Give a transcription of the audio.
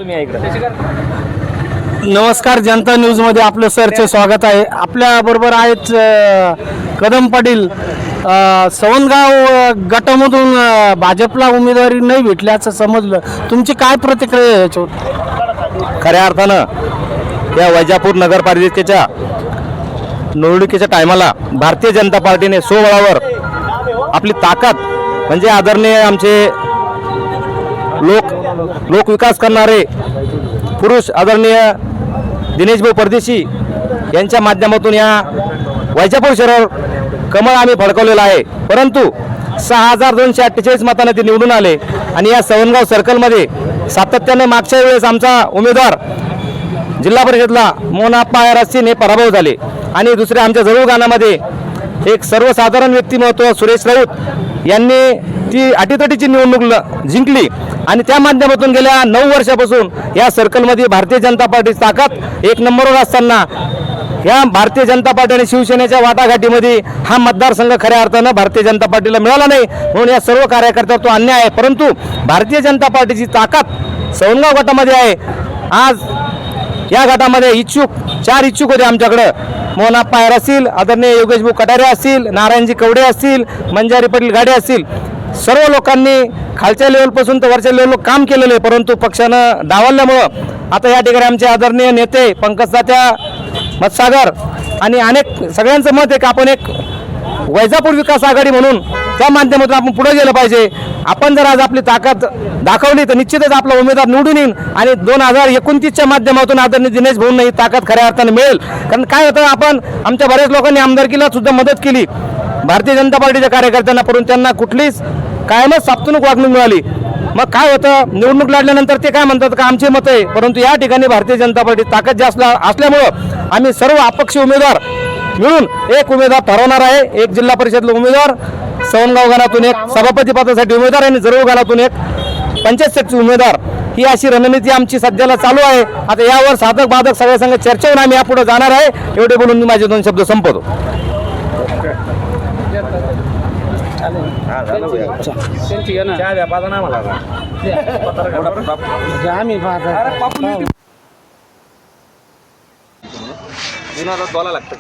तुम्ही इकडे. नमस्कार, जनता न्यूज मध्ये आपलं सरचे स्वागत आहे. आपल्या बरोबर आहेत कदम पाटील. सवंदगाव गटामधून भाजपला उमेदवारी नाही भेटल्याचं समजलं, तुमची काय प्रतिक्रिया आहे याच्यावर? खऱ्या अर्थानं या वैजापूर नगरपालिकेच्या निवडणुकीच्या टायमाला भारतीय जनता पार्टीने स्वबळावर आपली ताकद म्हणजे आदरणीय आमचे लोकविकास करणारे पुरुष आदरणीय दिनेशभाऊ परदेशी यांच्या माध्यमातून या वैजापूर शहरावर कमळ आम्ही फडकवलेला आहे. परंतु 6248 मतांनी ते निवडून आले आणि या सवंदगाव सर्कलमध्ये सातत्याने मागच्या वेळेस आमचा उमेदवार जिल्हा परिषदला मोहनप्पा रासीन हे पराभव झाले. आणि दुसऱ्या आमच्या जरूर गाण्यामध्ये एक सर्वसाधारण व्यक्तिमत्व सुरेश राऊत यांनी ती अटीतटीची निवडणूक जिंकली आणि त्या माध्यमातून गेल्या 9 वर्षापासून या सर्कलमध्ये भारतीय जनता पार्टीची ताकद एक नंबरवर असताना या भारतीय जनता पार्टी आणि शिवसेनेच्या वाटाघाटीमध्ये हा मतदारसंघ खऱ्या अर्थानं भारतीय जनता पार्टीला मिळाला नाही, म्हणून या सर्व कार्यकर्त्यावर तो अन्याय आहे. परंतु भारतीय जनता पार्टीची ताकद सवंदगाव गटामध्ये आहे. आज या गटामध्ये 4 इच्छुक होते आमच्याकडं. मोहनप्पा आयर असतील, आदरणीय योगेशभाऊ कटारे असतील, नारायणजी कवडे असतील, मंजारी पाटील गाडे असतील, सर्व लोकांनी खालच्या लेवलपासून तर वरच्या लेवलवर काम केलेलं आहे. परंतु पक्षानं डावलल्यामुळं आता या ठिकाणी आमचे आदरणीय नेते पंकजतात्या मतसागर आणि अनेक सगळ्यांचं मत आहे की आपण एक वैजापूर विकास आघाडी म्हणून त्या माध्यमातून आपण पुढे गेलं पाहिजे. आपण जर आज आपली ताकद दाखवली तर निश्चितच आपला उमेदवार निवडून येईल आणि 2029च्या माध्यमातून आदरणीय दिनेश भाऊंना ही ताकद खऱ्या अर्थाने मिळेल. कारण काय होतं, आपण आमच्या बऱ्याच लोकांनी आमदारकीला सुद्धा मदत केली भारतीय जनता पार्टीच्या कार्यकर्त्यांना, परंतु त्यांना कुठलीच कायमच साप्ताहिक वागणूक मिळाली. मग काय होतं, निवडणूक लढल्यानंतर ते काय म्हणतात का आमचे मत आहे, परंतु या ठिकाणी भारतीय जनता पार्टी ताकद जास्त असल्यामुळं आम्ही सर्व अपक्ष उमेदवार मिळून एक उमेदवार ठरवणार आहे. एक जिल्हा परिषदला उमेदवार, सवंदगाव गणातून एक सभापती पदासाठी उमेदवार आणि जरूर गणातून एक पंचायत समिती उमेदवार, ही अशी रणनीती आमची सध्याला चालू आहे. आता यावर साधक बाधक सगळ्या संघ चर्चा होऊन आम्ही यापुढे जाणार आहे. एवढे बोलून मी माझे 2 शब्द संपवतो. लागतं